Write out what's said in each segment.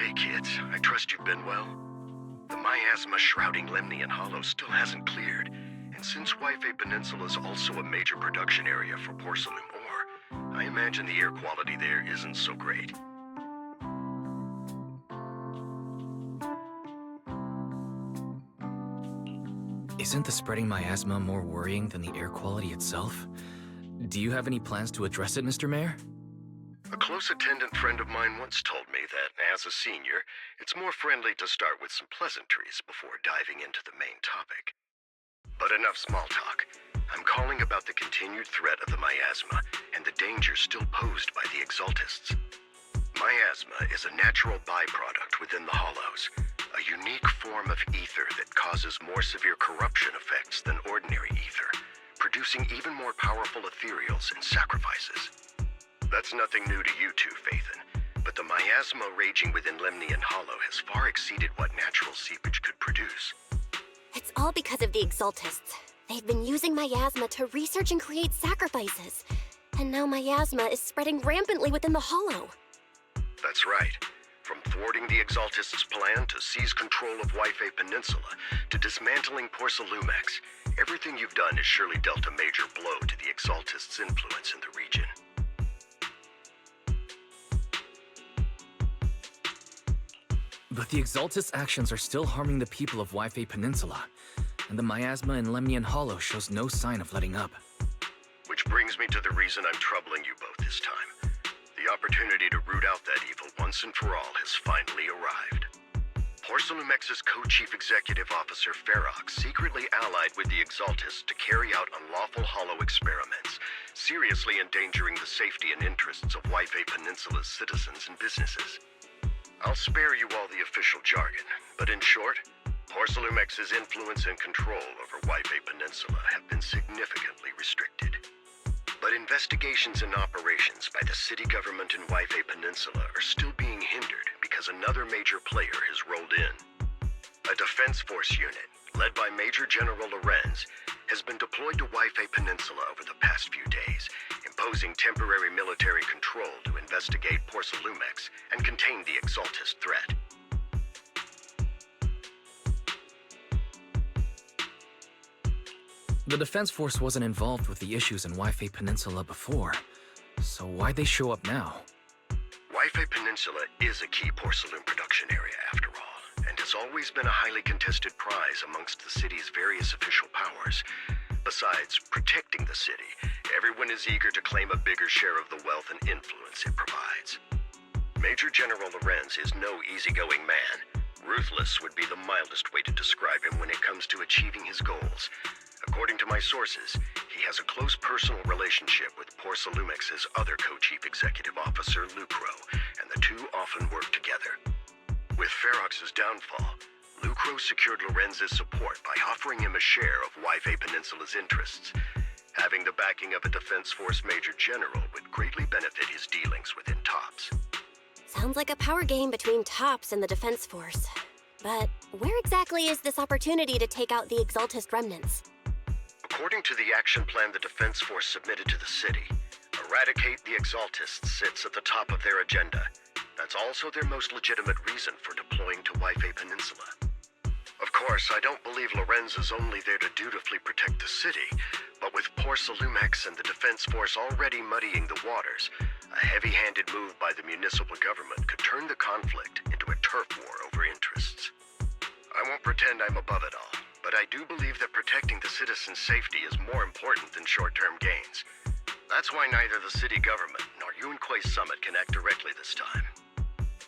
Hey kids, I trust you've been well. The miasma shrouding Lemnian Hollow still hasn't cleared, and since Wi-Fi Peninsula is also a major production area for porcelain ore, I imagine the air quality there isn't so great. Isn't the spreading miasma more worrying than the air quality itself? Do you have any plans to address it, Mr. Mayor? A close attendant friend of mine once told me that, as a senior, it's more friendly to start with some pleasantries before diving into the main topic. But enough small talk. I'm calling about the continued threat of the miasma and the danger still posed by the Exaltists. Miasma is a natural byproduct within the Hollows, a unique form of ether that causes more severe corruption effects than ordinary ether, producing even more powerful Ethereals and sacrifices. That's nothing new to you two, Phaethon, but the miasma raging within Lemnian Hollow has far exceeded what natural seepage could produce. It's all because of the Exaltists. They've been using miasma to research and create sacrifices. And now miasma is spreading rampantly within the Hollow. That's right. From thwarting the Exaltists' plan to seize control of Wi-Fi Peninsula to dismantling Porcelumex, everything you've done has surely dealt a major blow to the Exaltists' influence in the region. But the Exaltists' actions are still harming the people of Wi-Fi Peninsula, and the miasma in Lemnian Hollow shows no sign of letting up. Which brings me to the reason I'm troubling you both this time. The opportunity to root out that evil once and for all has finally arrived. Porcelumex's co-chief executive officer Ferox secretly allied with the Exaltists to carry out unlawful hollow experiments, seriously endangering the safety and interests of Wi-Fi Peninsula's citizens and businesses. I'll spare you all the official jargon, but in short, Porcelumex's influence and control over Wi-Fi Peninsula have been significantly restricted. But investigations and operations by the city government in Wi-Fi Peninsula are still being hindered because another major player has rolled in. A defense force unit, led by Major General Lorenz, has been deployed to Wi-Fi Peninsula over the past few days, imposing temporary military control to investigate Porcelumex and contain the Exaltist threat. The Defense Force wasn't involved with the issues in Wi-Fi Peninsula before, so why'd they show up now? Wi-Fi Peninsula is a key porcelain production area after all, and has always been a highly contested prize amongst the city's various official powers. Besides protecting the city, everyone is eager to claim a bigger share of the wealth and influence it provides. Major General Lorenz is no easygoing man. Ruthless would be the mildest way to describe him when it comes to achieving his goals. According to my sources, he has a close personal relationship with Porcelumex's other co-chief executive officer, Lucro, and the two often work together. With Ferox's downfall, Lucro secured Lorenz's support by offering him a share of Wi-Fi Peninsula's interests. Having the backing of a Defense Force Major General would greatly benefit his dealings within TOPS. Sounds like a power game between TOPS and the Defense Force. But where exactly is this opportunity to take out the Exaltist remnants? According to the action plan the Defense Force submitted to the city, eradicate the Exaltists sits at the top of their agenda. That's also their most legitimate reason for deploying to Wi-Fi Peninsula. Of course, I don't believe Lorenz is only there to dutifully protect the city, but with Porcelumex and the Defense Force already muddying the waters, a heavy-handed move by the municipal government could turn the conflict into a turf war over interests. I won't pretend I'm above it all, but I do believe that protecting the citizens' safety is more important than short-term gains. That's why neither the city government nor Yunquay Summit can act directly this time.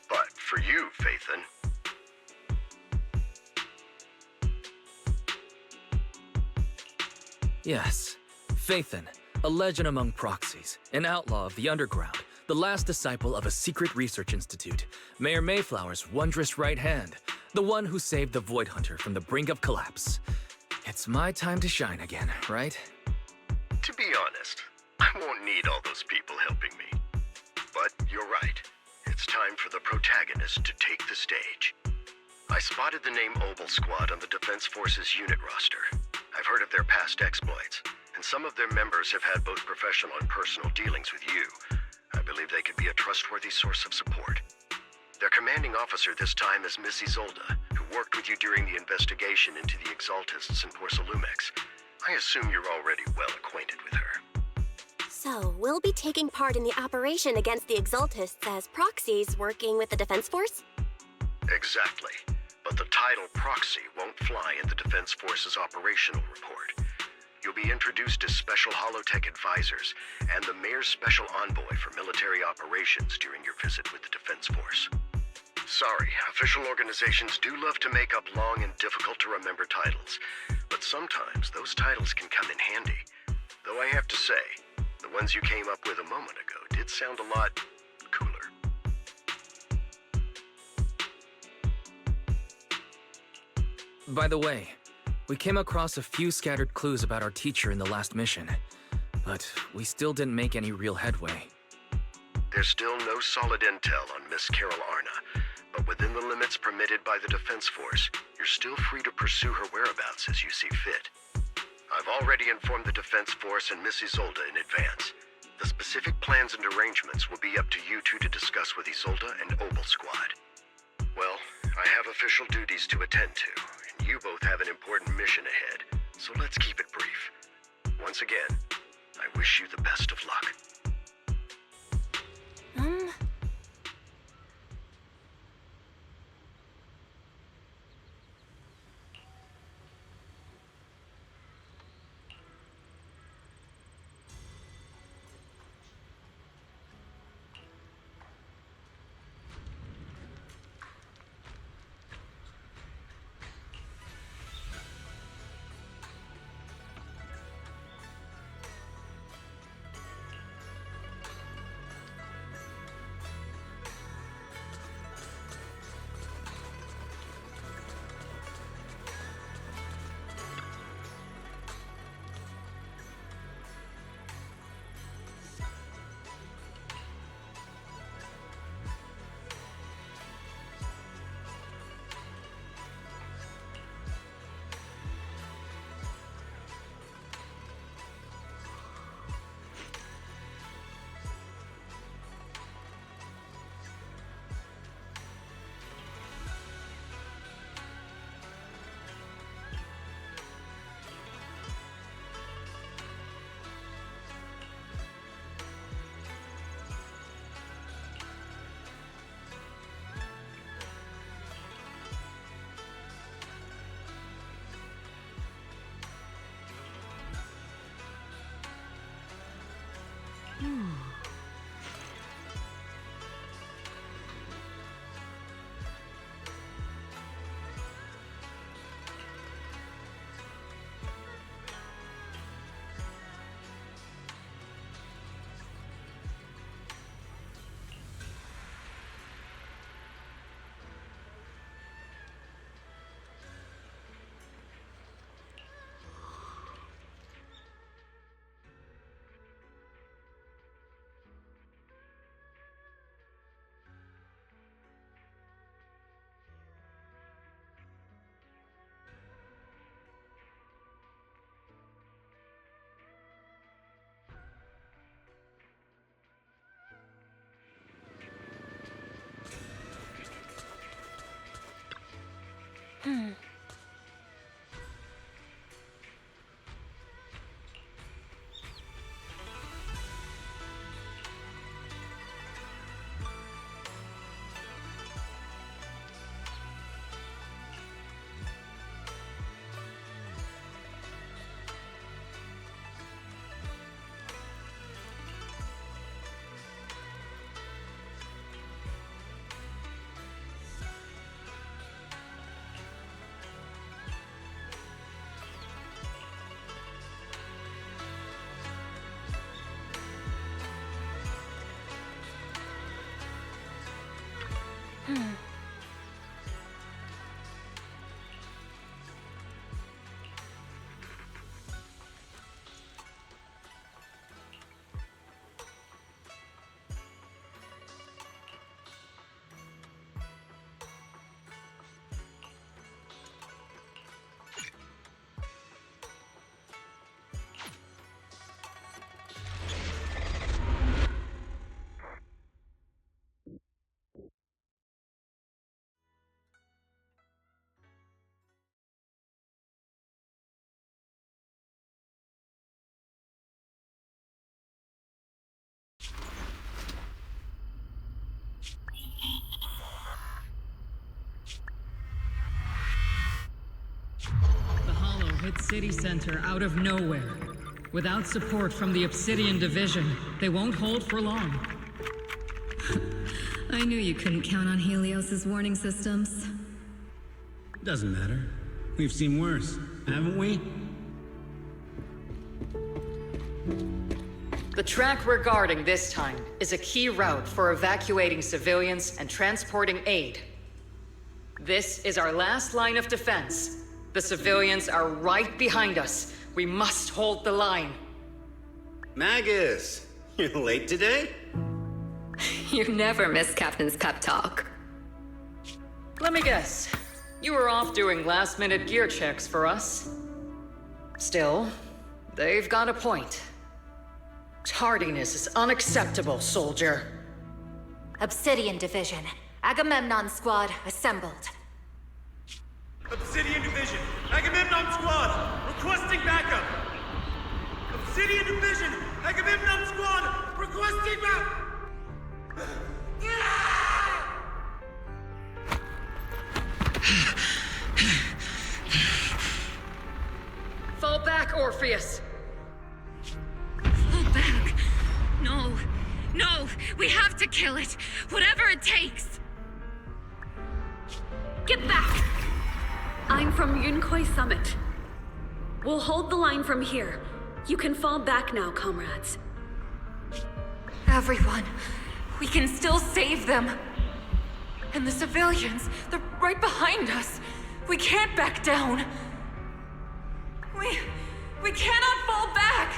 But for you, Phaethon... Yes, Phaethon, a legend among proxies, an outlaw of the underground, the last disciple of a secret research institute, Mayor Mayflower's wondrous right hand, the one who saved the Void Hunter from the brink of collapse. It's my time to shine again, right? To be honest, I won't need all those people helping me. But you're right. It's time for the protagonist to take the stage. I spotted the name Obel Squad on the Defense Force's unit roster. I've heard of their past exploits, and some of their members have had both professional and personal dealings with you. I believe they could be a trustworthy source of support. Their commanding officer this time is Miss Isolde, who worked with you during the investigation into the Exaltists and Porcelumex. I assume you're already well acquainted with her. So, we'll be taking part in the operation against the Exaltists as proxies working with the Defense Force? Exactly. But the title proxy won't fly in the Defense Force's operational report. You'll be introduced as Special Holotech Advisors and the Mayor's Special Envoy for Military Operations during your visit with the Defense Force. Sorry, official organizations do love to make up long and difficult-to-remember titles, but sometimes those titles can come in handy. Though I have to say, the ones you came up with a moment ago did sound a lot cooler. By the way, we came across a few scattered clues about our teacher in the last mission, but we still didn't make any real headway. There's still no solid intel on Miss Carol Arna, but within the limits permitted by the Defense Force, you're still free to pursue her whereabouts as you see fit. I've already informed the Defense Force and Miss Isolde in advance. The specific plans and arrangements will be up to you two to discuss with Isolde and Obel Squad. Well, I have official duties to attend to, and you both have an important mission ahead, so let's keep it brief. Once again, I wish you the best of luck. The Hollow hit city center out of nowhere. Without support from the Obsidian Division, they won't hold for long. I knew you couldn't count on Helios's warning systems. Doesn't matter. We've seen worse, haven't we? The track we're guarding this time is a key route for evacuating civilians and transporting aid. This is our last line of defense. The civilians are right behind us. We must hold the line. Magus, you're late today? You never miss Captain's pep talk. Let me guess. You were off doing last-minute gear checks for us. Still, they've got a point. Tardiness is unacceptable, soldier. Obsidian Division. Agamemnon Squad assembled. Obsidian Division, Agamemnon Squad, requesting backup! Obsidian Division, Agamemnon Squad, requesting backup! Fall back, Orpheus! Fall back. No. No. We have to kill it. Whatever it takes. Get back! I'm from Yunkoi Summit. We'll hold the line from here. You can fall back now, comrades. Everyone. We can still save them. And the civilians, they're right behind us. We can't back down. We cannot fall back!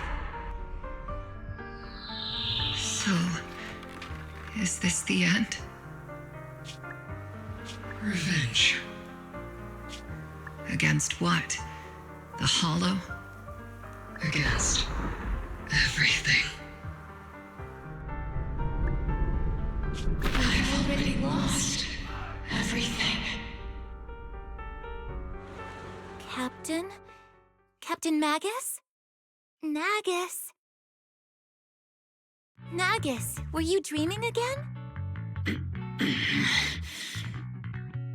So, is this the end? Revenge. Against what? The Hollow? Against everything. I've already lost everything. Captain? Captain Magus? Nagus? Nagus, were you dreaming again?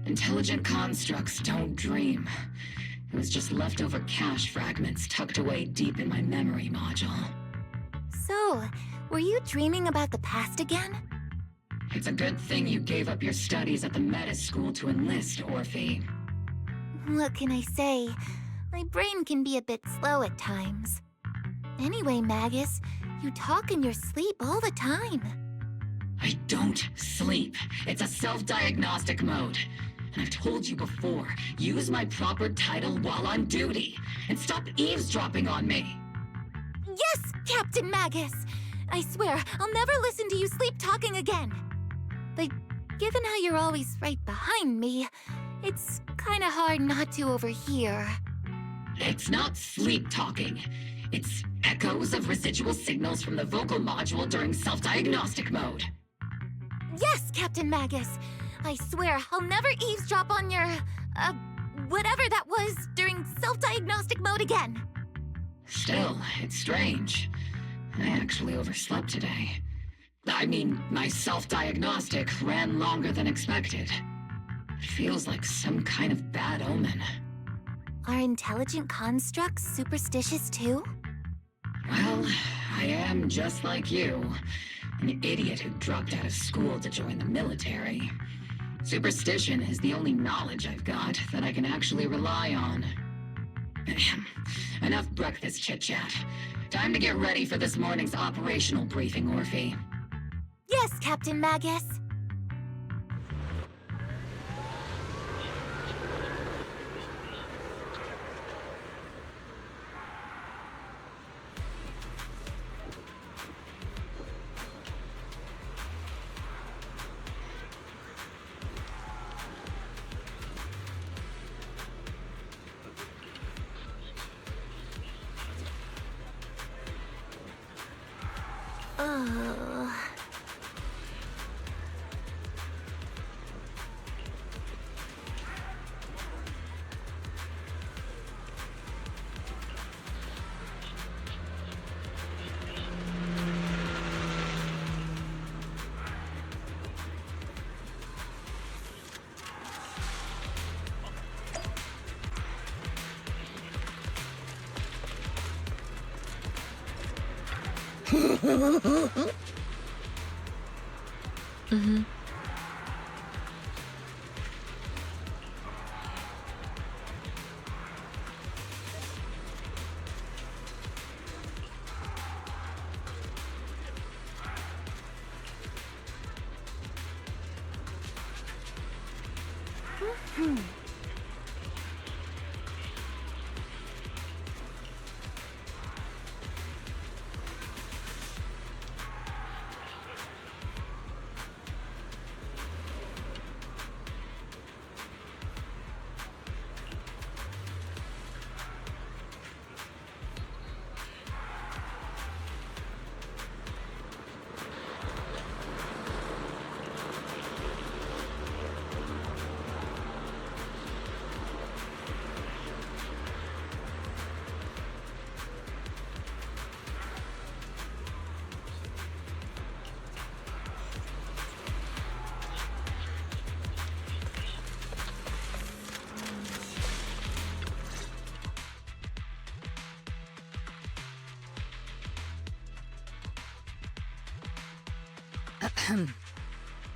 Intelligent constructs don't dream. It was just leftover cache fragments tucked away deep in my memory module. So, were you dreaming about the past again? It's a good thing you gave up your studies at the Meta School to enlist, Orphe. What can I say? My brain can be a bit slow at times. Anyway, Magus, you talk in your sleep all the time. I don't sleep. It's a self-diagnostic mode. And I've told you before, use my proper title while on duty, and stop eavesdropping on me. Yes, Captain Magus! I swear, I'll never listen to you sleep talking again. But given how you're always right behind me, it's kinda hard not to overhear. It's not sleep talking. It's echoes of residual signals from the vocal module during self-diagnostic mode. Yes, Captain Magus! I swear, I'll never eavesdrop on your, whatever that was during self-diagnostic mode again. Still, it's strange. I actually overslept today. I mean, my self-diagnostic ran longer than expected. It feels like some kind of bad omen. Are intelligent constructs superstitious too? Well, I am just like you. An idiot who dropped out of school to join the military. Superstition is the only knowledge I've got that I can actually rely on. Enough breakfast chit-chat. Time to get ready for this morning's operational briefing, Orphe. Yes, Captain Magus.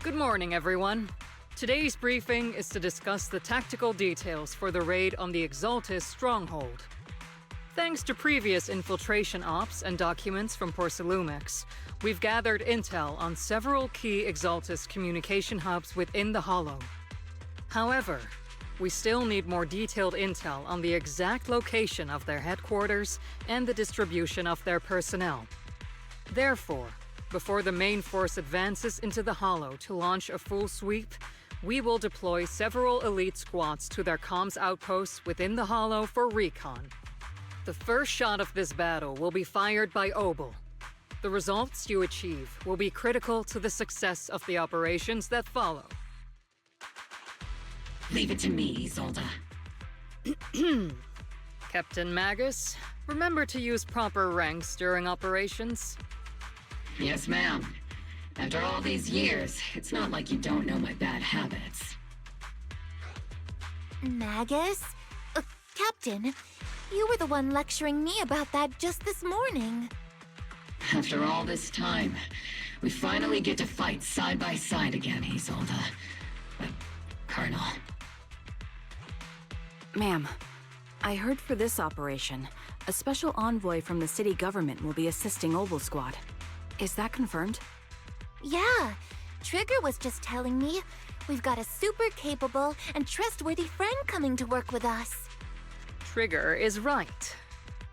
Good morning, everyone. Today's briefing is to discuss the tactical details for the raid on the Exaltis stronghold. Thanks to previous infiltration ops and documents from Porcelumex, we've gathered intel on several key Exaltis communication hubs within the Hollow. However, we still need more detailed intel on the exact location of their headquarters and the distribution of their personnel. Therefore, before the main force advances into the Hollow to launch a full sweep, we will deploy several elite squads to their comms outposts within the Hollow for recon. The first shot of this battle will be fired by Obel. The results you achieve will be critical to the success of the operations that follow. Leave it to me, Isolde. Captain Magus, remember to use proper ranks during operations. Yes, ma'am. After all these years, it's not like you don't know my bad habits. Magus? Captain, you were the one lecturing me about that just this morning. After all this time, we finally get to fight side by side again, Isolde. Colonel. Ma'am, I heard for this operation, a special envoy from the city government will be assisting Obel Squad. Is that confirmed? Yeah, Trigger was just telling me we've got a super capable and trustworthy friend coming to work with us. Trigger is right.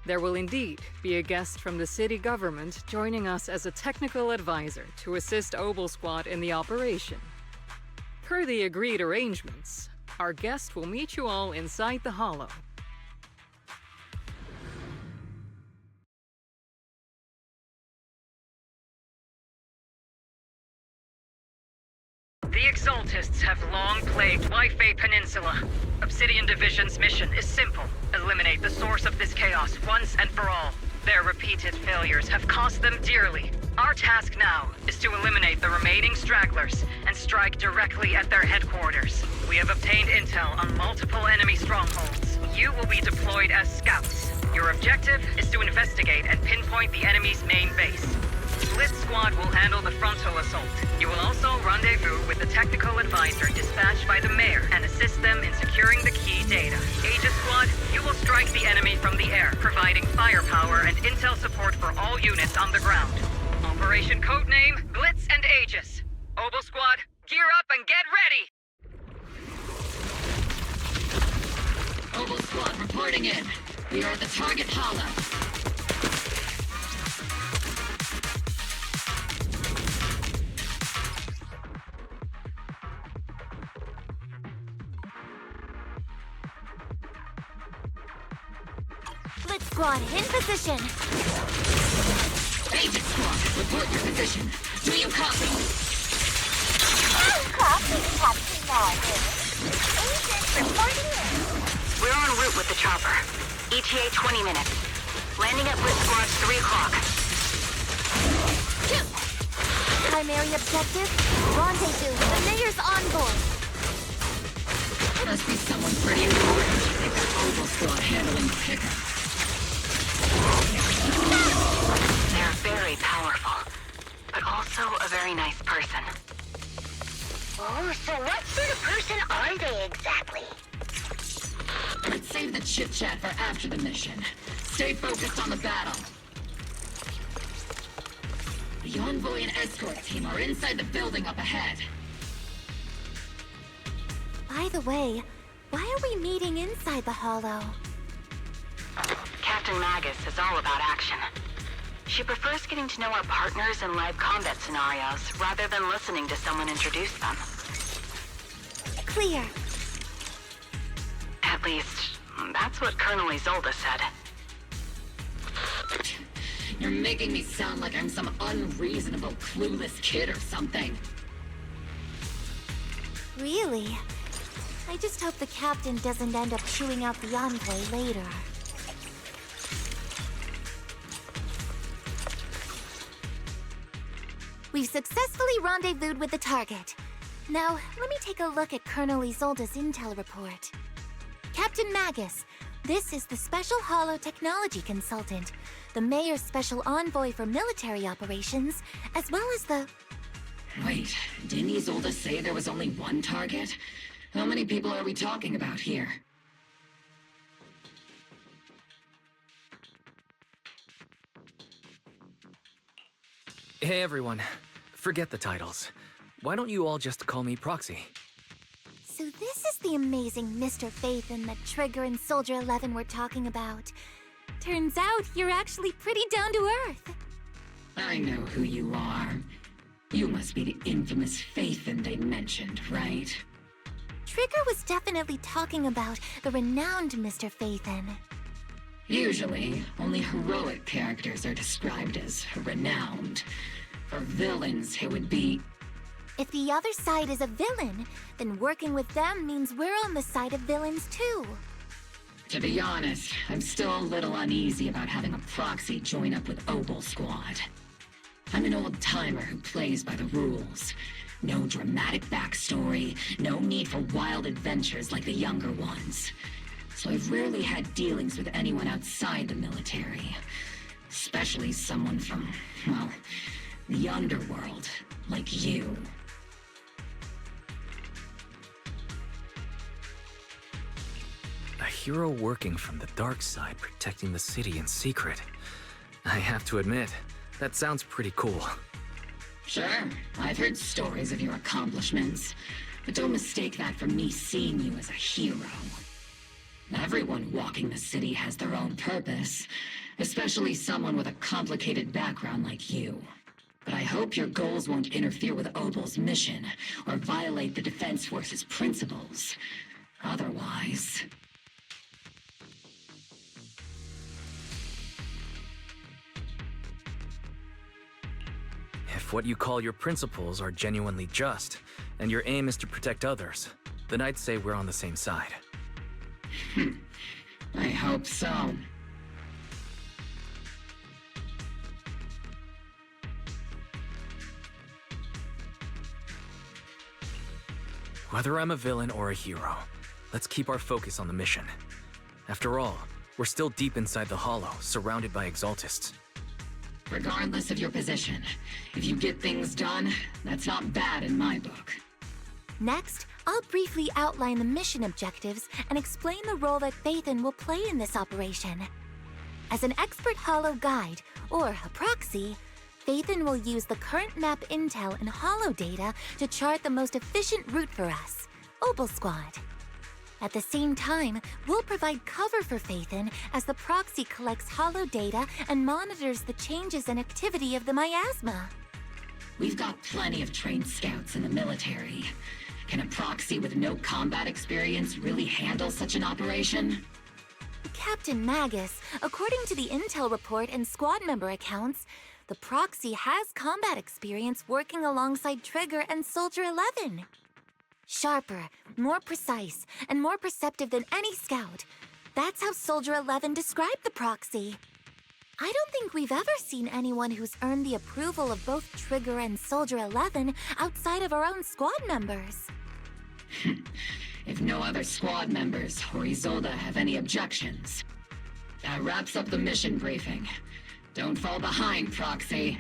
There will indeed be a guest from the city government joining us as a technical advisor to assist Obel Squad in the operation. Per the agreed arrangements, our guest will meet you all inside the Hollow. The Exaltists have long plagued Waifei Peninsula. Obsidian Division's mission is simple. Eliminate the source of this chaos once and for all. Their repeated failures have cost them dearly. Our task now is to eliminate the remaining stragglers and strike directly at their headquarters. We have obtained intel on multiple enemy strongholds. You will be deployed as scouts. Your objective is to investigate and pinpoint the enemy's main base. Blitz Squad will handle the frontal assault. You will also rendezvous with the technical advisor dispatched by the mayor and assist them in securing the key data. Aegis Squad, you will strike the enemy from the air, providing firepower and intel support for all units on the ground. Operation codename Blitz and Aegis. Obel Squad, gear up and get ready! Obel Squad reporting in. We are at the target hollow. Blitz Squad, in position! Agent Squad, report your position. Do you copy? Copy, Captain Magus. Agent reporting in. We're en route with the chopper. ETA 20 minutes. Landing at Blitz Squad's 3 o'clock. Primary objective, rendezvous. The mayor's on board. Must be someone pretty important. They've got Obel Squad handling the pickup. They're very very powerful, but also a very nice person. Oh, so what sort of person are they exactly? Let's save the chit-chat for after the mission. Stay focused on the battle. The envoy and escort team are inside the building up ahead. By the way, why are we meeting inside the Hollow? Captain Magus is all about action. She prefers getting to know our partners in live combat scenarios rather than listening to someone introduce them. Clear. At least, that's what Colonel Isolde said. You're making me sound like I'm some unreasonable, clueless kid or something. Really? I just hope the captain doesn't end up chewing out the envoy later. We've successfully rendezvoused with the target. Now, let me take a look at Colonel Isolde's intel report. Captain Magus, this is the Special Hollow Technology Consultant, the Mayor's Special Envoy for Military Operations, as well as the... Wait, didn't Isolde say there was only one target? How many people are we talking about here? Hey everyone, forget the titles. Why don't you all just call me Proxy? So this is the amazing Mr. Phaethon that Trigger and Soldier 11 were talking about. Turns out you're actually pretty down to earth. I know who you are. You must be the infamous Phaethon they mentioned, right? Trigger was definitely talking about the renowned Mr. Phaethon. Usually, only heroic characters are described as renowned. For villains, it would be... If the other side is a villain, then working with them means we're on the side of villains too. To be honest, I'm still a little uneasy about having a proxy join up with Obel Squad. I'm an old-timer who plays by the rules. No dramatic backstory, no need for wild adventures like the younger ones. So I've rarely had dealings with anyone outside the military. Especially someone from, well, the underworld, like you. A hero working from the dark side, protecting the city in secret. I have to admit, that sounds pretty cool. Sure, I've heard stories of your accomplishments, but don't mistake that for me seeing you as a hero. Everyone walking the city has their own purpose, especially someone with a complicated background like you. But I hope your goals won't interfere with Obel's mission, or violate the Defense Force's principles. Otherwise... If what you call your principles are genuinely just, and your aim is to protect others, then I'd say we're on the same side. I hope so. Whether I'm a villain or a hero, let's keep our focus on the mission. After all, we're still deep inside the Hollow, surrounded by Exaltists. Regardless of your position, if you get things done, that's not bad in my book. Next, I'll briefly outline the mission objectives and explain the role that Phaethon will play in this operation. As an expert Hollow guide, or a proxy, Phaethon will use the current map intel and Hollow data to chart the most efficient route for us, Obel Squad. At the same time, we'll provide cover for Phaethon as the proxy collects Hollow data and monitors the changes and activity of the miasma. We've got plenty of trained scouts in the military. Can a proxy with no combat experience really handle such an operation? Captain Magus, according to the intel report and squad member accounts, the proxy has combat experience working alongside Trigger and Soldier 11. Sharper, more precise, and more perceptive than any scout. That's how Soldier 11 described the proxy. I don't think we've ever seen anyone who's earned the approval of both Trigger and Soldier 11 outside of our own squad members. If no other squad members or Isolde have any objections. That wraps up the mission briefing. Don't fall behind, Proxy.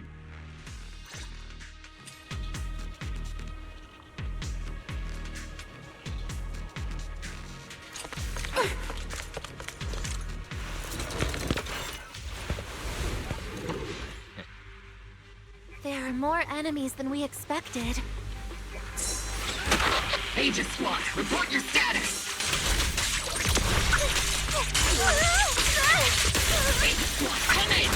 There are more enemies than we expected. Aegis Squad, report your status! Aegis Squad, come in!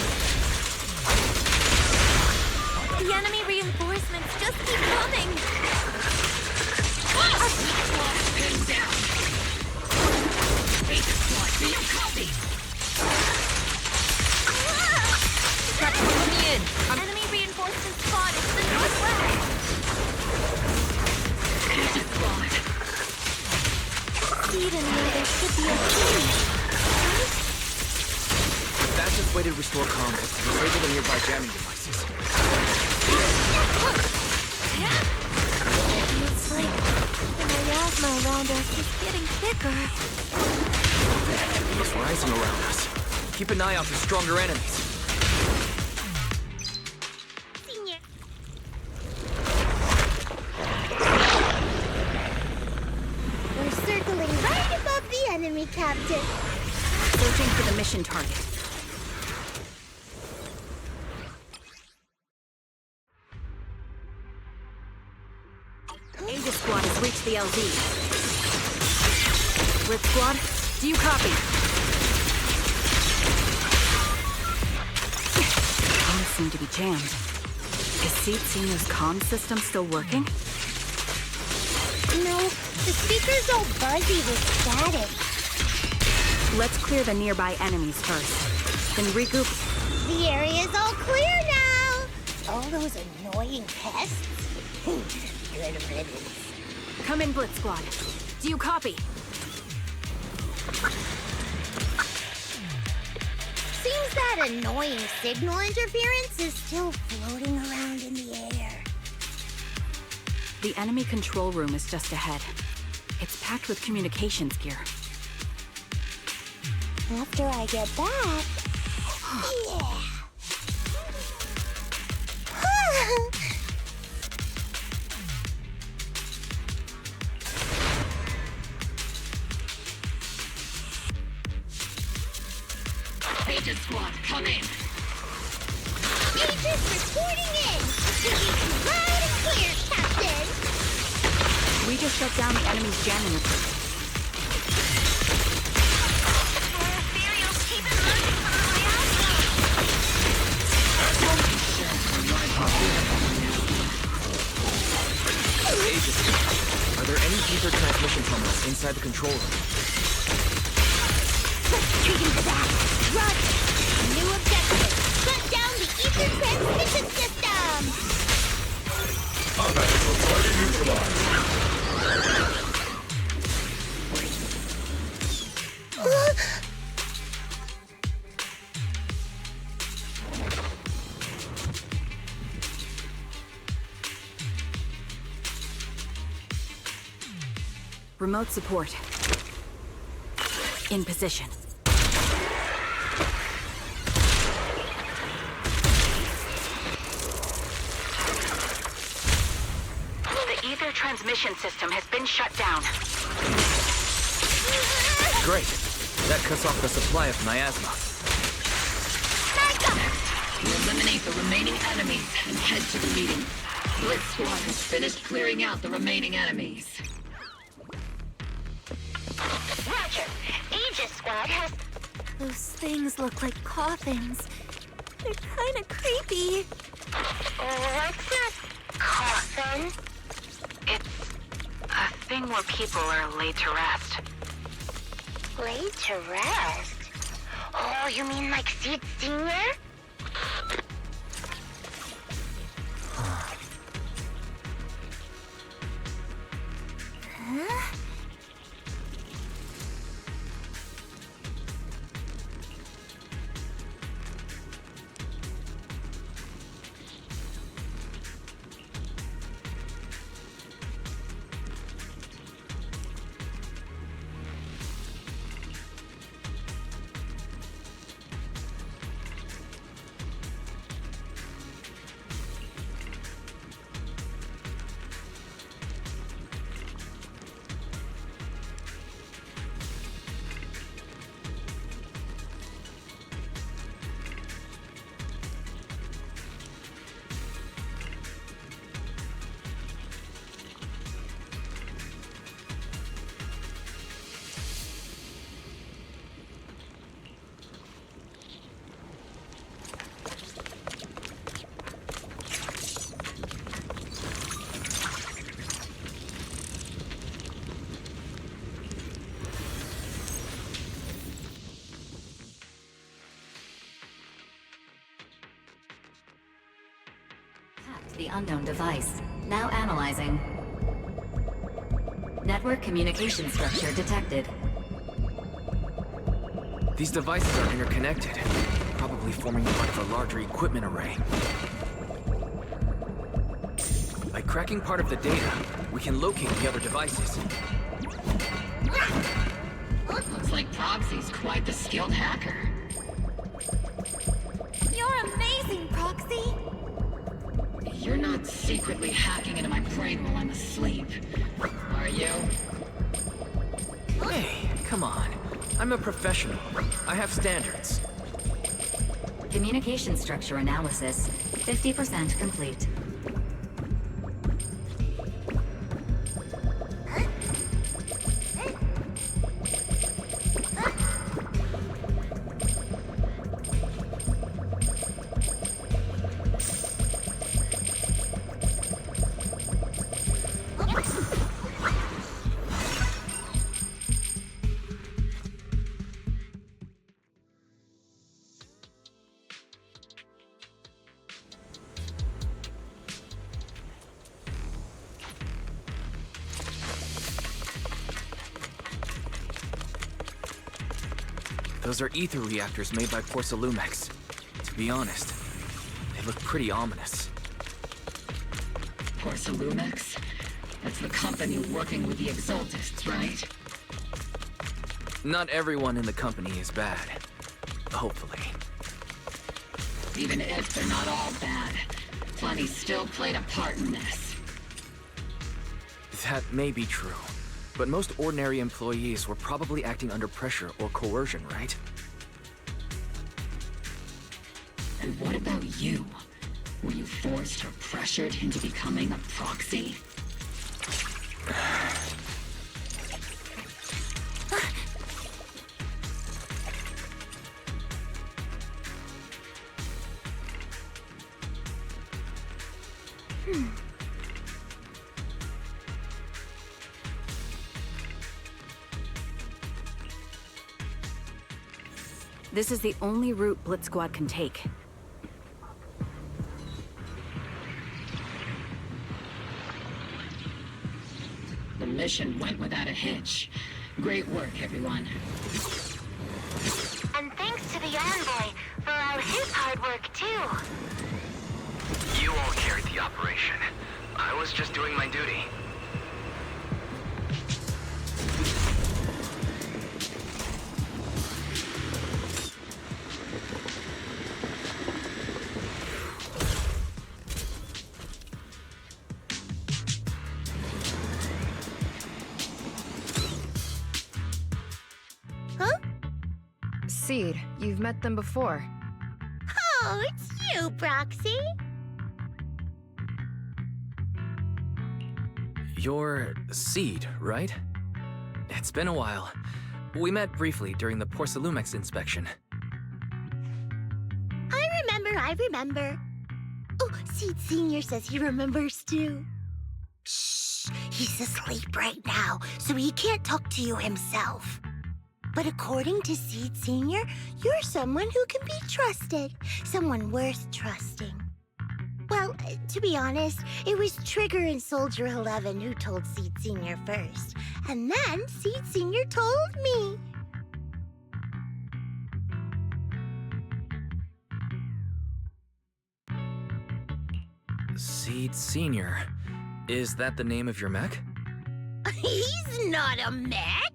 The enemy reinforcements just keep coming! Squad, pinned down! Aegis Squad, do you copy? Captain, let me in! Enemy reinforcements spotted to the northwest! Aegis Squad! Seed in where there should be a key. The fastest way to restore comm is to disable the nearby jamming devices. Looks like the miasma around us is getting thicker. It's rising around us. Keep an eye out for stronger enemies. We're circling right above the enemy, Captain. Searching for the mission target. Aegis Squad has reached the LZ. Red Squad, do you copy? Comms seem to be jammed. Is Seed Senior's comm system still working? No, the speaker's all buzzy with static. Let's clear the nearby enemies first. Then regroup. The area's all clear now. All those annoying pests. Good riddance. Come in, Blitz Squad. Do you copy? Seems that annoying signal interference is still floating around in the air. The enemy control room is just ahead. It's packed with communications gear. After I get back... yeah. Aegis Squad, come in! Aegis reporting in! Loud and clear, Captain! We just shut down the enemy's jamming equipment. Ethereals, keep it running for the miasma! Aegis, are there any ether transmission terminals inside the control room? Taking to that! Run! New objective! Shut down the ether transmission system! Remote support. In position. The ether transmission system has been shut down. Great. That cuts off the supply of miasma. We eliminate the remaining enemies and head to the meeting. Blitz Squad has finished clearing out the remaining enemies. Roger. Aegis Squad has... Those things look like coffins. They're kinda creepy. What's a coffin? It's a thing where people are laid to rest. Laid to rest? Oh, you mean like Seed Senior? Huh? The unknown device. Now analyzing. Network communication structure detected. These devices are interconnected, probably forming part of a larger equipment array. By cracking part of the data, we can locate the other devices. Looks like Proxy's quite the skilled hacker. You're amazing, Proxy! You're not secretly hacking into my brain while I'm asleep, are you? Hey, come on. I'm a professional. I have standards. Communication structure analysis. 50% complete. Those are ether reactors made by Porcelumex. To be honest, they look pretty ominous. Porcelumex? That's the company working with the Exaltists, right? Not everyone in the company is bad. Hopefully. Even if they're not all bad, plenty still played a part in this. That may be true. But most ordinary employees were probably acting under pressure or coercion, right? And what about you? Were you forced or pressured into becoming a proxy? This is the only route Blitz Squad can take. The mission went without a hitch. Great work, everyone. And thanks to the envoy for all his hard work, too. You all carried the operation. I was just doing my duty. Seed, you've met them before. Oh, it's you, Proxy. You're Seed, right? It's been a while. We met briefly during the Porcelumex inspection. I remember. Oh, Seed Senior says he remembers too. Shh, he's asleep right now, so he can't talk to you himself. But according to Seed Senior, you're someone who can be trusted. Someone worth trusting. Well, to be honest, it was Trigger and Soldier 11 who told Seed Senior first. And then Seed Senior told me. Seed Senior. Is that the name of your mech? He's not a mech.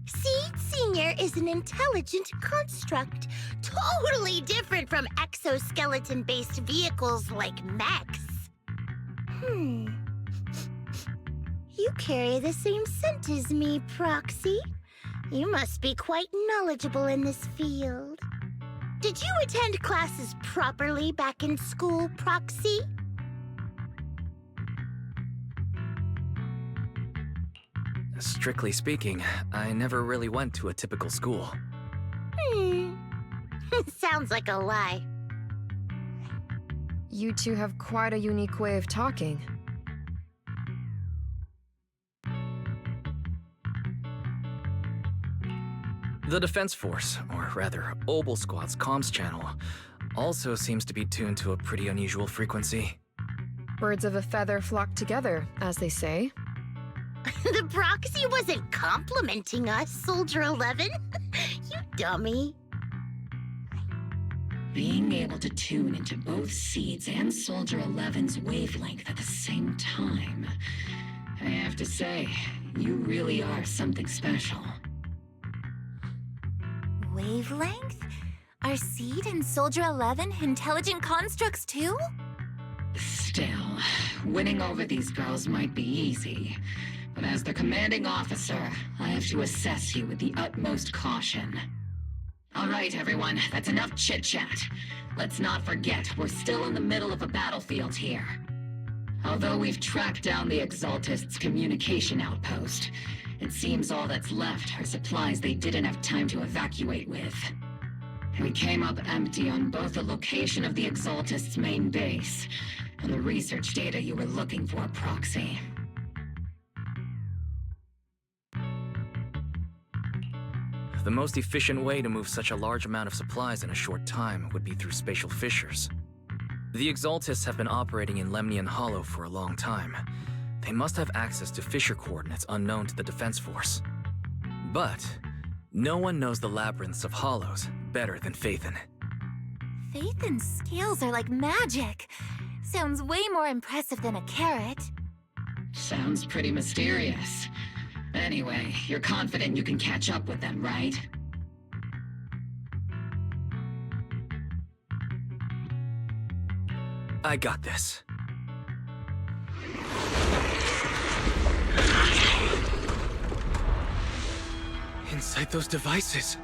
Seed Senior is an intelligent construct, totally different from exoskeleton-based vehicles like mechs. You carry the same scent as me, Proxy. You must be quite knowledgeable in this field. Did you attend classes properly back in school, Proxy? Strictly speaking, I never really went to a typical school. Sounds like a lie. You two have quite a unique way of talking. The Defense Force, or rather, Obel Squad's comms channel, also seems to be tuned to a pretty unusual frequency. Birds of a feather flock together, as they say. The proxy wasn't complimenting us, Soldier 11. You dummy. Being able to tune into both Seeds and Soldier 11's wavelength at the same time. I have to say, you really are something special. Wavelength? Are Seed and Soldier 11 intelligent constructs too? Still, winning over these girls might be easy. But as their commanding officer, I have to assess you with the utmost caution. All right, everyone, that's enough chit-chat. Let's not forget, we're still in the middle of a battlefield here. Although we've tracked down the Exaltists' communication outpost, it seems all that's left are supplies they didn't have time to evacuate with. We came up empty on both the location of the Exaltists' main base and the research data you were looking for, Proxy. The most efficient way to move such a large amount of supplies in a short time would be through spatial fissures. The Exaltists have been operating in Lemnian Hollow for a long time. They must have access to fissure coordinates unknown to the Defense Force. But no one knows the labyrinths of hollows better than Phaethon. Phaethon's scales are like magic. Sounds way more impressive than a carrot. Sounds pretty mysterious. Anyway, you're confident you can catch up with them, right? I got this. Inside those devices,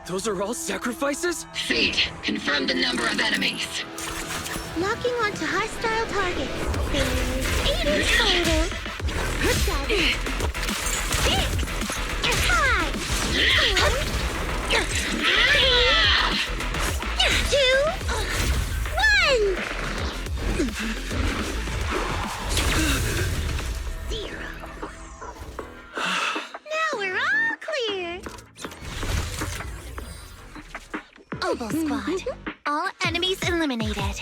those are all sacrifices? Seed, confirm the number of enemies. Locking onto hostile targets. There's 8 in total. 7, 6, 5, 4, 3, 2, 1. 0. Now we're all clear. Oboe Squad. All enemies eliminated.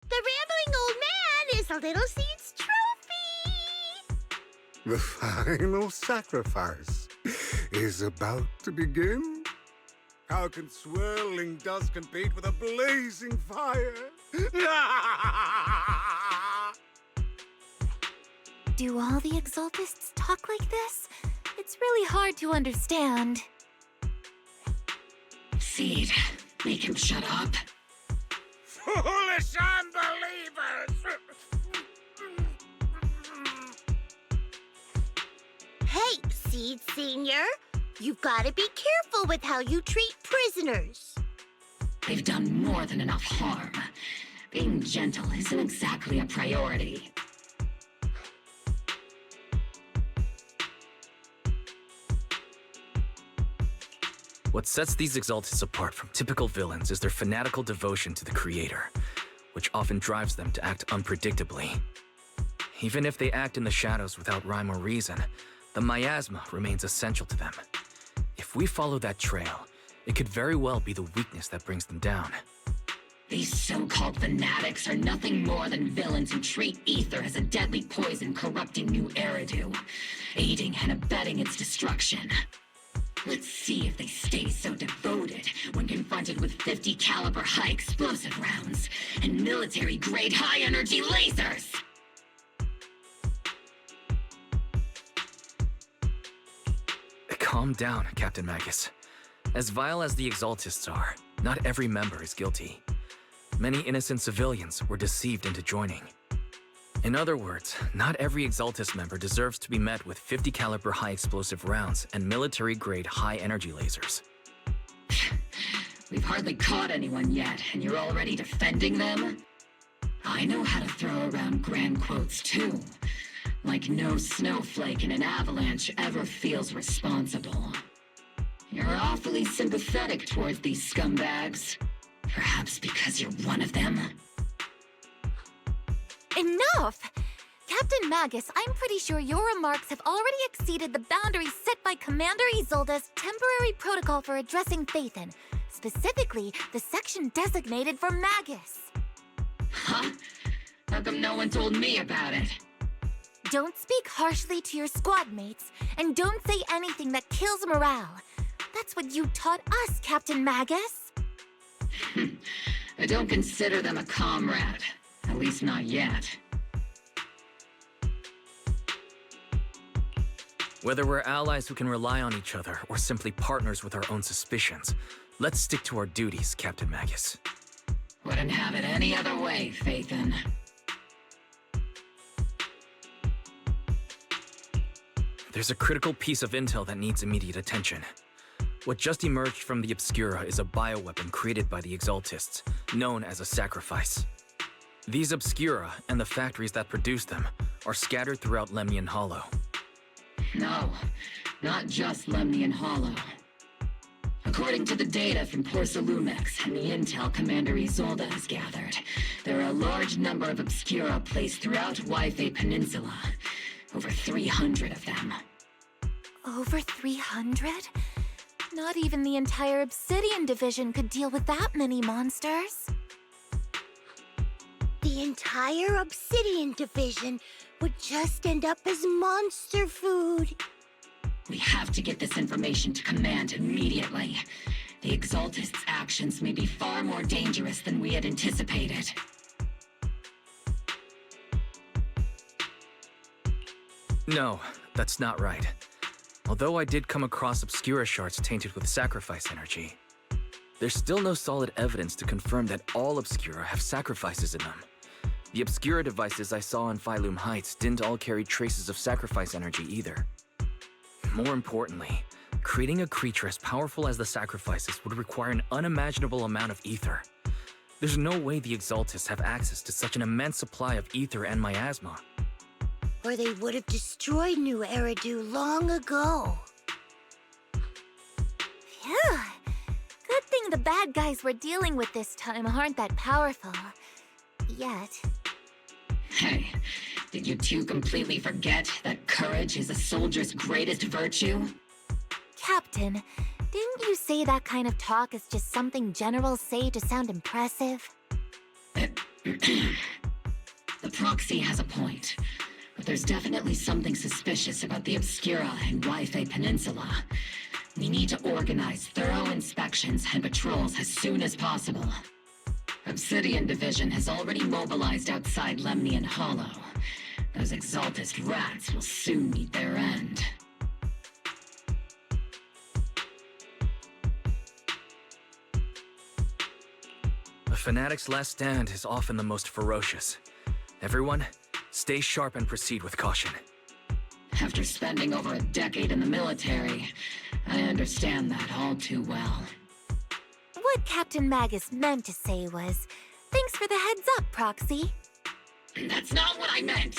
The rambling old man is a little Seed's trophy. The final sacrifice is about to begin. How can swirling dust compete with a blazing fire? Do all the Exaltists talk like this? It's really hard to understand. Seed, make him shut up. Foolish unbelievers! Hey, Seed Senior. You've got to be careful with how you treat prisoners. They've done more than enough harm. Being gentle isn't exactly a priority. What sets these Exaltists apart from typical villains is their fanatical devotion to the Creator, which often drives them to act unpredictably. Even if they act in the shadows without rhyme or reason, the miasma remains essential to them. If we follow that trail, it could very well be the weakness that brings them down. These so-called fanatics are nothing more than villains who treat ether as a deadly poison corrupting new Eridu, aiding and abetting its destruction. Let's see if they stay so devoted when confronted with 50 caliber high explosive rounds and military-grade high-energy lasers! Calm down, Captain Magus. As vile as the Exaltists are, not every member is guilty. Many innocent civilians were deceived into joining. In other words, not every Exaltist member deserves to be met with 50 caliber high explosive rounds and military-grade high-energy lasers. We've hardly caught anyone yet, and you're already defending them? I know how to throw around grand quotes too. Like no snowflake in an avalanche ever feels responsible. You're awfully sympathetic towards these scumbags. Perhaps because you're one of them? Enough! Captain Magus, I'm pretty sure your remarks have already exceeded the boundaries set by Commander Isolde's temporary protocol for addressing Phaethon, specifically the section designated for Magus. Huh? How come no one told me about it? Don't speak harshly to your squad mates, and don't say anything that kills morale. That's what you taught us, Captain Magus. I don't consider them a comrade. At least not yet. Whether we're allies who can rely on each other or simply partners with our own suspicions, let's stick to our duties, Captain Magus. Wouldn't have it any other way, Phaethon. There's a critical piece of intel that needs immediate attention. What just emerged from the Obscura is a bioweapon created by the Exaltists, known as a sacrifice. These Obscura, and the factories that produce them, are scattered throughout Lemnian Hollow. No, not just Lemnian Hollow. According to the data from Porsalumex and the intel Commander Isolde has gathered, there are a large number of Obscura placed throughout Yfei Peninsula. Over 300 of them. Over 300? Not even the entire Obsidian Division could deal with that many monsters. The entire Obsidian Division would just end up as monster food. We have to get this information to Command immediately. The Exaltists' actions may be far more dangerous than we had anticipated. No, that's not right. Although I did come across Obscura shards tainted with sacrifice energy, there's still no solid evidence to confirm that all Obscura have sacrifices in them. The Obscura devices I saw on Phylum Heights didn't all carry traces of sacrifice energy either. More importantly, creating a creature as powerful as the sacrifices would require an unimaginable amount of ether. There's no way the Exaltists have access to such an immense supply of ether and miasma. Or they would have destroyed New Eridu long ago. Phew. Good thing the bad guys we're dealing with this time aren't that powerful. Yet. Hey, did you two completely forget that courage is a soldier's greatest virtue? Captain, didn't you say that kind of talk is just something generals say to sound impressive? The proxy has a point. But there's definitely something suspicious about the Obscura and Yfei Peninsula. We need to organize thorough inspections and patrols as soon as possible. Obsidian Division has already mobilized outside Lemnian Hollow. Those Exaltist rats will soon meet their end. A fanatic's last stand is often the most ferocious. Everyone, stay sharp and proceed with caution. After spending over a decade in the military, I understand that all too well. What Captain Magus meant to say was, thanks for the heads up, Proxy. That's not what I meant!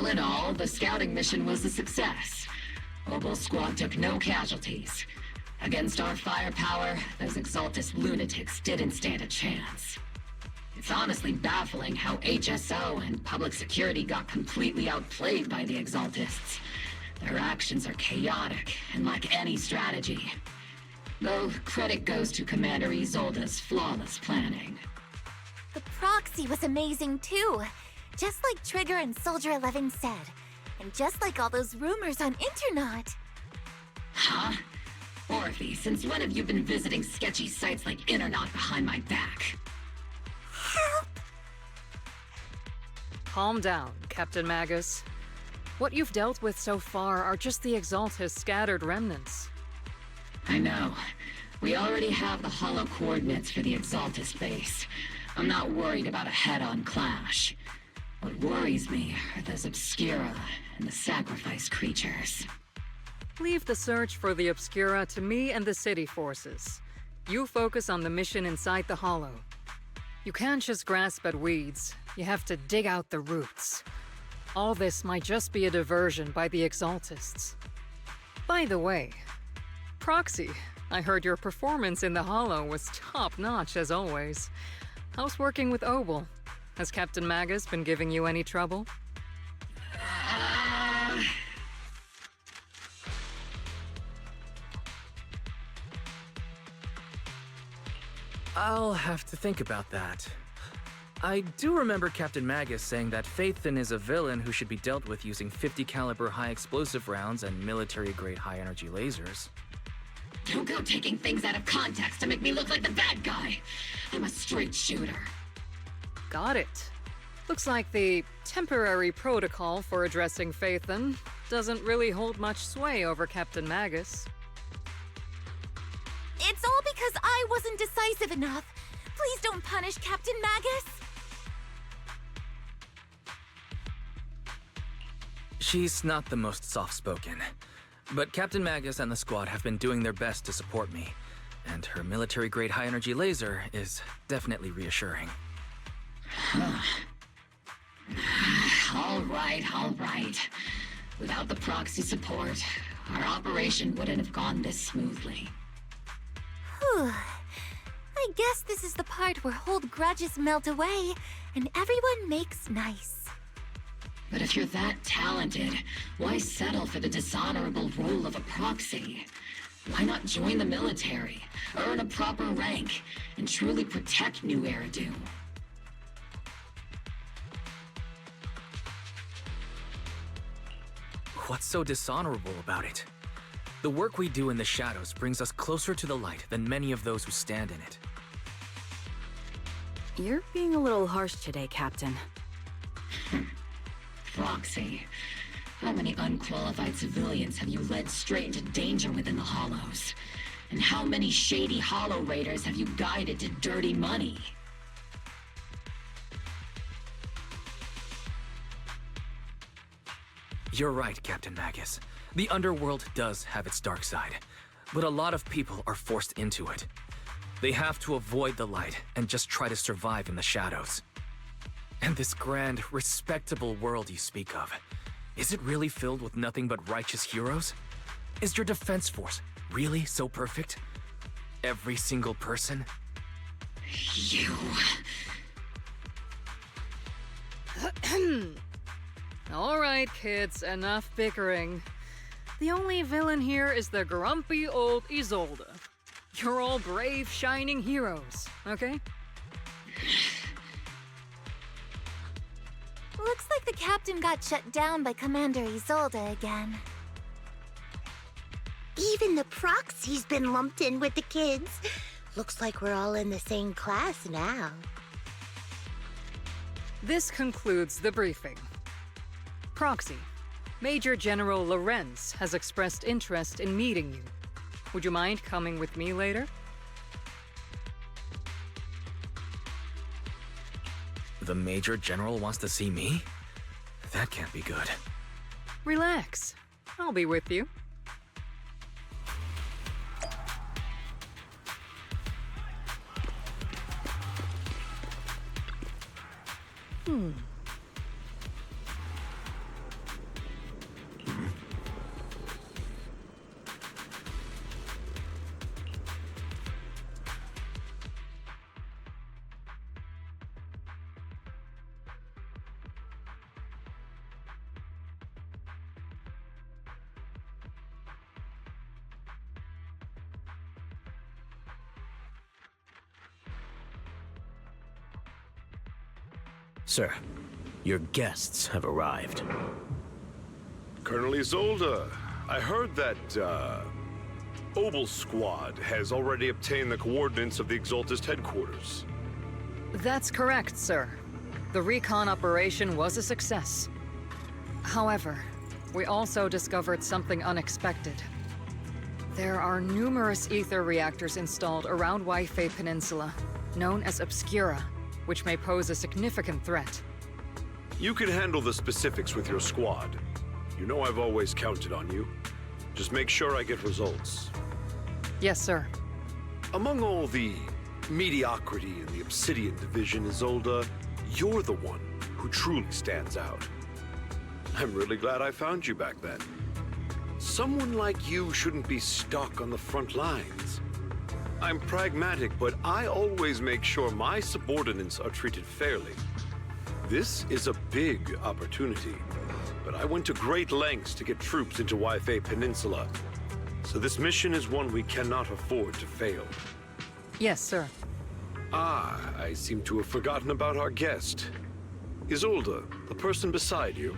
in all, the scouting mission was a success. Obel Squad took no casualties. Against our firepower, those Exaltist lunatics didn't stand a chance. It's honestly baffling how HSO and public security got completely outplayed by the Exaltists. Their actions are chaotic and lack any strategy. Though credit goes to Commander Isolde's flawless planning. The proxy was amazing too. Just like Trigger and Soldier 11 said. And just like all those rumors on Internet. Huh? Orphe, since when have you been visiting sketchy sites like Internet behind my back? Help! Calm down, Captain Magus. What you've dealt with so far are just the Exaltist scattered remnants. I know. We already have the hollow coordinates for the Exaltist base. I'm not worried about a head-on clash. What worries me are those Obscura and the sacrifice creatures. Leave the search for the Obscura to me and the city forces. You focus on the mission inside the Hollow. You can't just grasp at weeds. You have to dig out the roots. All this might just be a diversion by the Exaltists. By the way, Proxy, I heard your performance in the Hollow was top-notch as always. How's working with Obel? Has Captain Magus been giving you any trouble? I'll have to think about that. I do remember Captain Magus saying that Phaethon is a villain who should be dealt with using 50 caliber high explosive rounds and military-grade high-energy lasers. Don't go taking things out of context to make me look like the bad guy. I'm a straight shooter. Got it. Looks like the temporary protocol for addressing Phaethon doesn't really hold much sway over Captain Magus. It's all because I wasn't decisive enough. Please don't punish Captain Magus. She's not the most soft-spoken, but Captain Magus and the squad have been doing their best to support me, and her military-grade high-energy laser is definitely reassuring. All right. Without the proxy support, our operation wouldn't have gone this smoothly. Whew. I guess this is the part where old grudges melt away and everyone makes nice. But if you're that talented, why settle for the dishonorable role of a proxy? Why not join the military, earn a proper rank, and truly protect New Eridu? What's so dishonorable about it? The work we do in the shadows brings us closer to the light than many of those who stand in it. You're being a little harsh today, Captain. Proxy, how many unqualified civilians have you led straight into danger within the Hollows? And how many shady Hollow Raiders have you guided to dirty money? You're right, Captain Magus. The underworld does have its dark side, but a lot of people are forced into it. They have to avoid the light and just try to survive in the shadows. And this grand, respectable world you speak of, is it really filled with nothing but righteous heroes? Is your defense force really so perfect? Every single person? You... All right, kids, enough bickering. The only villain here is the grumpy old Isolde. You're all brave, shining heroes, okay? Looks like the captain got shut down by Commander Isolde again. Even the proxy's been lumped in with the kids. Looks like we're all in the same class now. This concludes the briefing. Proxy, Major General Lorenz has expressed interest in meeting you. Would you mind coming with me later? The Major General wants to see me? That can't be good. Relax. I'll be with you. Sir, your guests have arrived. Colonel Isolde, I heard that, Obel Squad has already obtained the coordinates of the Exaltist headquarters. That's correct, sir. The recon operation was a success. However, we also discovered something unexpected. There are numerous ether reactors installed around Wi-Fi Peninsula, known as Obscura, which may pose a significant threat. You can handle the specifics with your squad. You know I've always counted on you. Just make sure I get results. Yes, sir. Among all the mediocrity in the Obsidian Division, Isolde, you're the one who truly stands out. I'm really glad I found you back then. Someone like you shouldn't be stuck on the front lines. I'm pragmatic, but I always make sure my subordinates are treated fairly. This is a big opportunity, but I went to great lengths to get troops into Wi-Fi Peninsula. So this mission is one we cannot afford to fail. Yes, sir. Ah, I seem to have forgotten about our guest. Isolde, the person beside you.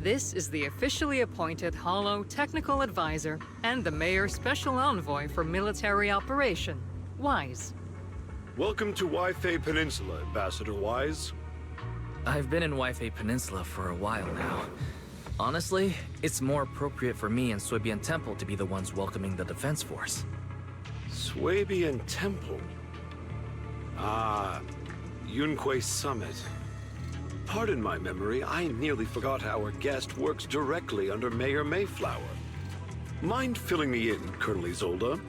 This is the officially appointed Hollow Technical Advisor and the Mayor's Special Envoy for Military Operation, Wise. Welcome to Wi-Fi Peninsula, Ambassador Wise. I've been in Wi-Fi Peninsula for a while now. Honestly, it's more appropriate for me and Swabian Temple to be the ones welcoming the Defense Force. Swabian Temple? Ah, Yunque Summit. Pardon my memory, I nearly forgot our guest works directly under Mayor Mayflower. Mind filling me in, Colonel Isolde?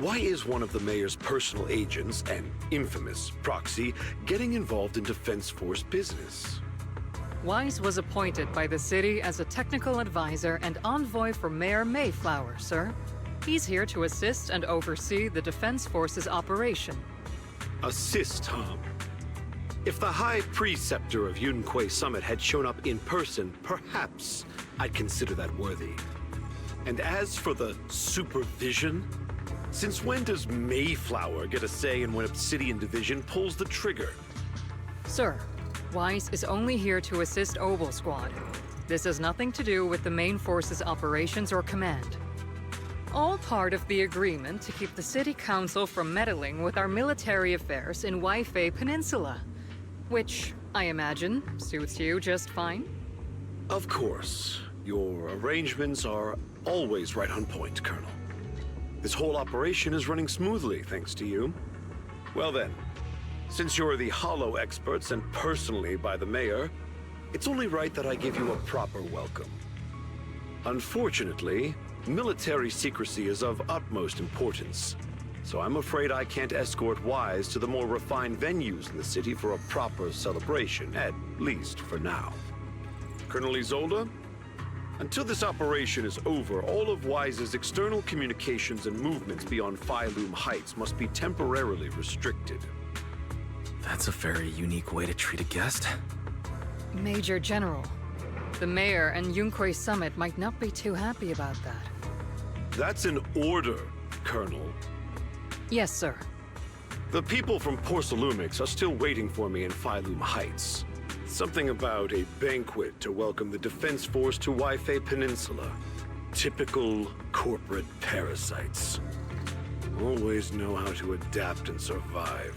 Why is one of the Mayor's personal agents, an infamous proxy, getting involved in Defense Force business? Wise was appointed by the city as a technical advisor and envoy for Mayor Mayflower, sir. He's here to assist and oversee the Defense Force's operation. Assist, huh? If the High Preceptor of Yunque Summit had shown up in person, perhaps I'd consider that worthy. And as for the supervision, since when does Mayflower get a say in when Obsidian Division pulls the trigger? Sir, Wise is only here to assist Obel Squad. This has nothing to do with the main force's operations or command. All part of the agreement to keep the City Council from meddling with our military affairs in Wi-Fi Peninsula. Which, I imagine, suits you just fine? Of course. Your arrangements are always right on point, Colonel. This whole operation is running smoothly, thanks to you. Well then, since you're the Hollow experts and personally by the Mayor, it's only right that I give you a proper welcome. Unfortunately, military secrecy is of utmost importance. So I'm afraid I can't escort Wise to the more refined venues in the city for a proper celebration, at least for now. Colonel Isolde, until this operation is over, all of Wise's external communications and movements beyond Phylum Heights must be temporarily restricted. That's a very unique way to treat a guest. Major General, the Mayor and Yunque Summit might not be too happy about that. That's an order, Colonel. Yes, sir. The people from Porcelumix are still waiting for me in Phylum Heights. Something about a banquet to welcome the Defense Force to Wi-Fi Peninsula. Typical corporate parasites. Always know how to adapt and survive.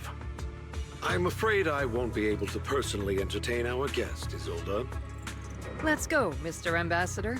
I'm afraid I won't be able to personally entertain our guest, Isolde. Let's go, Mr. Ambassador.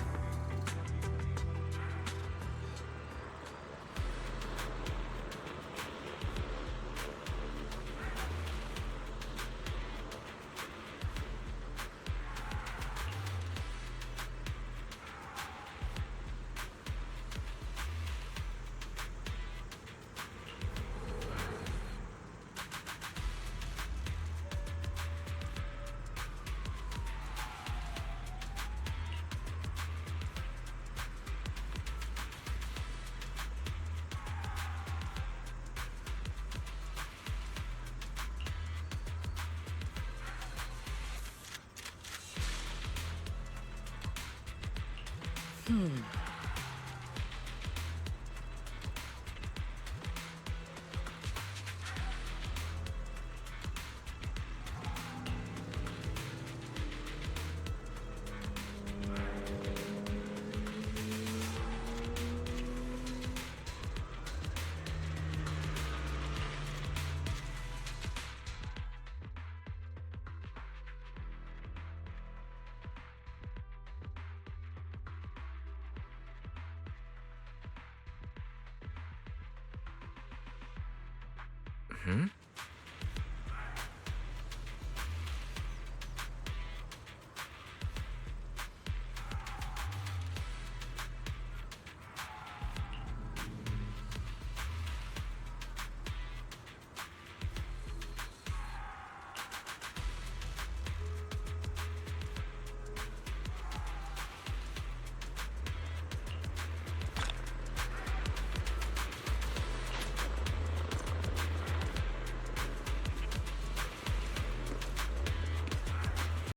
Hmm?